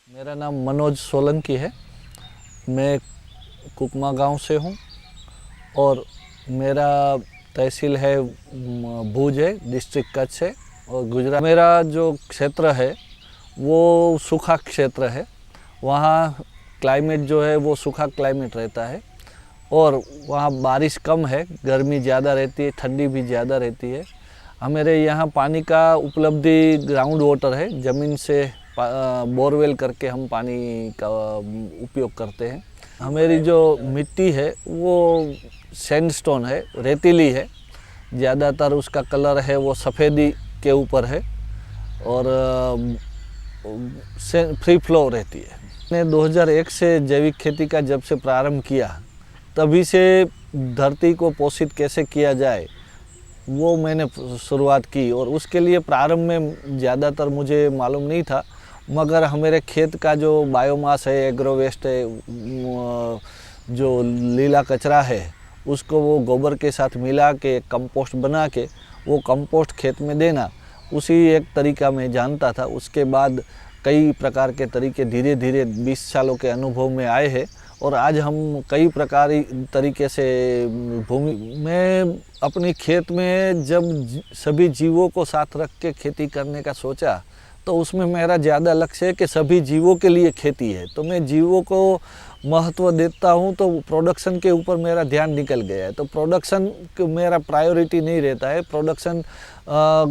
मेरा नाम मनोज सोलंकी है। मैं कुकमा गांव से हूं और मेरा तहसील है भूज है, डिस्ट्रिक्ट कच्छ है और गुजरात। मेरा जो क्षेत्र है वो सूखा क्षेत्र है। वहाँ क्लाइमेट जो है वो सूखा क्लाइमेट रहता है और वहाँ बारिश कम है, गर्मी ज़्यादा रहती है, ठंडी भी ज़्यादा रहती है। हमारे यहाँ पानी का उपलब्धि ग्राउंड वाटर है, ज़मीन से बोरवेल करके हम पानी का उपयोग करते हैं। हमारी जो मिट्टी है वो सैंडस्टोन है, रेतीली है। ज़्यादातर उसका कलर है वो सफ़ेदी के ऊपर है और फ्री फ्लो रहती है। मैंने 2001 से जैविक खेती का जब से प्रारंभ किया तभी से धरती को पोषित कैसे किया जाए वो मैंने शुरुआत की और उसके लिए प्रारंभ में ज़्यादातर मुझे मालूम नहीं था, मगर हमारे खेत का जो बायोमास है, एग्रो वेस्ट है, जो लीला कचरा है, उसको वो गोबर के साथ मिला के कंपोस्ट बना के वो कंपोस्ट खेत में देना, उसी एक तरीका मैं जानता था। उसके बाद कई प्रकार के तरीके धीरे धीरे 20 सालों के अनुभव में आए हैं और आज हम कई प्रकार तरीके से भूमि में अपनी खेत में जब सभी जीवों को साथ रख के खेती करने का सोचा तो उसमें मेरा ज़्यादा लक्ष्य है कि सभी जीवों के लिए खेती है, तो मैं जीवों को महत्व देता हूँ। तो प्रोडक्शन के ऊपर मेरा ध्यान निकल गया है, तो प्रोडक्शन मेरा प्रायोरिटी नहीं रहता है। प्रोडक्शन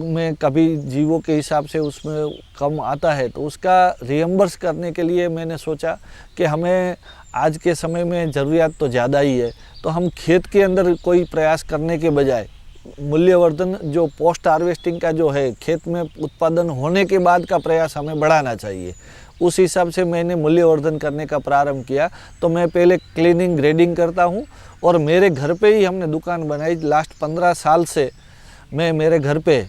में कभी जीवों के हिसाब से उसमें कम आता है तो उसका रिएम्बर्स करने के लिए मैंने सोचा कि हमें आज के समय में ज़रूरियात तो ज़्यादा ही है, तो हम खेत के अंदर कोई प्रयास करने के बजाय मूल्यवर्धन जो पोस्ट हार्वेस्टिंग का जो है, खेत में उत्पादन होने के बाद का प्रयास हमें बढ़ाना चाहिए। उस हिसाब से मैंने मूल्यवर्धन करने का प्रारंभ किया। तो मैं पहले क्लीनिंग ग्रेडिंग करता हूँ और मेरे घर पे ही हमने दुकान बनाई। लास्ट 15 साल से मैं मेरे घर पे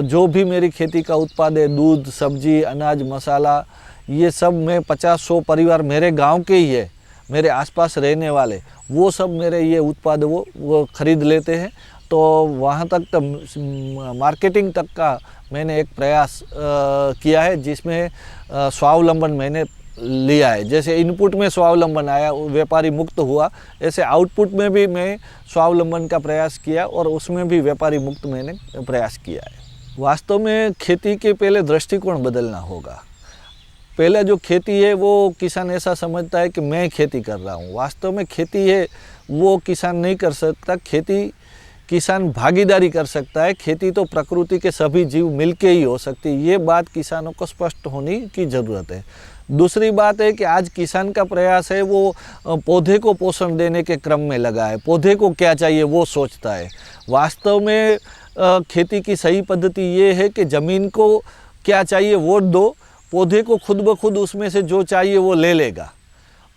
जो भी मेरी खेती का उत्पाद है, दूध, सब्जी, अनाज, मसाला, ये सब मैं 50-100 परिवार मेरे गांव के ही है, मेरे आसपास रहने वाले, वो सब मेरे ये उत्पाद वो ख़रीद लेते हैं। तो वहाँ तक तो मार्केटिंग तक का मैंने एक प्रयास किया है जिसमें स्वावलंबन मैंने लिया है। जैसे इनपुट में स्वावलंबन आया, व्यापारी मुक्त हुआ, ऐसे आउटपुट में भी मैं स्वावलंबन का प्रयास किया और उसमें भी व्यापारी मुक्त मैंने प्रयास किया है। वास्तव में खेती के पहले दृष्टिकोण बदलना होगा। पहले जो खेती है वो किसान ऐसा समझता है कि मैं खेती कर रहा हूँ, वास्तव में खेती है वो किसान नहीं कर सकता। खेती किसान भागीदारी कर सकता है, खेती तो प्रकृति के सभी जीव मिलके ही हो सकती है। ये बात किसानों को स्पष्ट होने की ज़रूरत है। दूसरी बात है कि आज किसान का प्रयास है वो पौधे को पोषण देने के क्रम में लगा है, पौधे को क्या चाहिए वो सोचता है। वास्तव में खेती की सही पद्धति ये है कि ज़मीन को क्या चाहिए वो दो, पौधे को खुद ब खुद उसमें से जो चाहिए वो ले लेगा।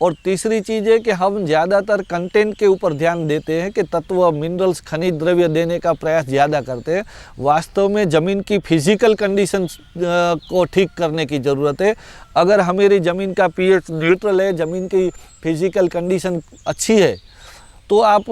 और तीसरी चीज़ है कि हम ज़्यादातर कंटेंट के ऊपर ध्यान देते हैं कि तत्व, मिनरल्स, खनिज द्रव्य देने का प्रयास ज़्यादा करते हैं। वास्तव में ज़मीन की फिजिकल कंडीशन को ठीक करने की ज़रूरत है। अगर हमारी ज़मीन का पीएच न्यूट्रल है, ज़मीन की फिजिकल कंडीशन अच्छी है, तो आप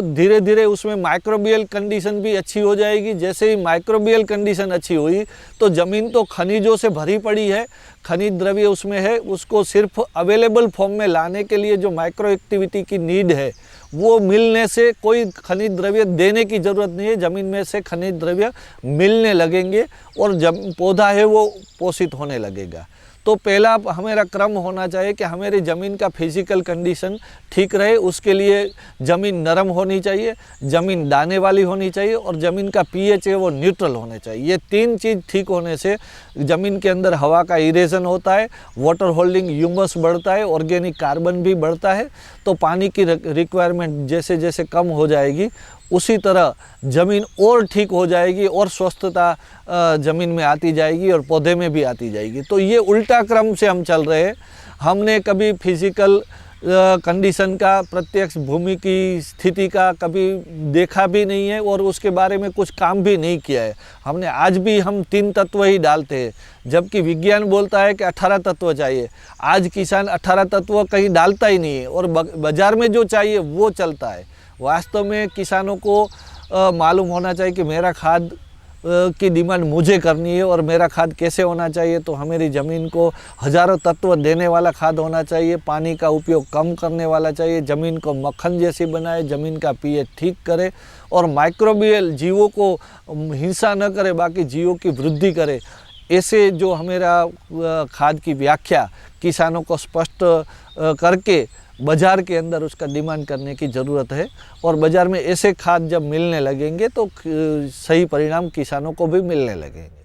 धीरे धीरे उसमें माइक्रोबियल कंडीशन भी अच्छी हो जाएगी। जैसे ही माइक्रोबियल कंडीशन अच्छी हुई तो ज़मीन तो खनिजों से भरी पड़ी है, खनिज द्रव्य उसमें है, उसको सिर्फ अवेलेबल फॉर्म में लाने के लिए जो माइक्रो एक्टिविटी की नीड है वो मिलने से कोई खनिज द्रव्य देने की ज़रूरत नहीं है। ज़मीन में से खनिज द्रव्य मिलने लगेंगे और जब पौधा है वो पोषित होने लगेगा। तो पहला हमारा क्रम होना चाहिए कि हमारी ज़मीन का फिजिकल कंडीशन ठीक रहे। उसके लिए ज़मीन नरम होनी चाहिए, ज़मीन दाने वाली होनी चाहिए और ज़मीन का पीएच है वो न्यूट्रल होने चाहिए। ये तीन चीज़ ठीक होने से ज़मीन के अंदर हवा का इरेजन होता है, वाटर होल्डिंग ह्यूमस बढ़ता है, ऑर्गेनिक कार्बन भी बढ़ता है। तो पानी की रिक्वायरमेंट जैसे जैसे कम हो जाएगी उसी तरह ज़मीन और ठीक हो जाएगी और स्वस्थता ज़मीन में आती जाएगी और पौधे में भी आती जाएगी। तो ये उल्टा क्रम से हम चल रहे हैं। हमने कभी फिजिकल कंडीशन का, प्रत्यक्ष भूमि की स्थिति का कभी देखा भी नहीं है और उसके बारे में कुछ काम भी नहीं किया है। हमने आज भी हम 3 तत्व ही डालते हैं, जबकि विज्ञान बोलता है कि 18 तत्व चाहिए। आज किसान 18 तत्व कहीं डालता ही नहीं है और बाज़ार में जो चाहिए वो चलता है। वास्तव में किसानों को मालूम होना चाहिए कि मेरा खाद की डिमांड मुझे करनी है और मेरा खाद कैसे होना चाहिए, तो हमारी ज़मीन को हज़ारों तत्व देने वाला खाद होना चाहिए, पानी का उपयोग कम करने वाला चाहिए, ज़मीन को मक्खन जैसी बनाए, ज़मीन का पीएच ठीक करे और माइक्रोबियल जीवों को हिंसा न करे, बाकी जीवों की वृद्धि करे। ऐसे जो हमारा खाद की व्याख्या किसानों को स्पष्ट करके बाज़ार के अंदर उसका डिमांड करने की ज़रूरत है और बाज़ार में ऐसे खाद जब मिलने लगेंगे तो सही परिणाम किसानों को भी मिलने लगेंगे।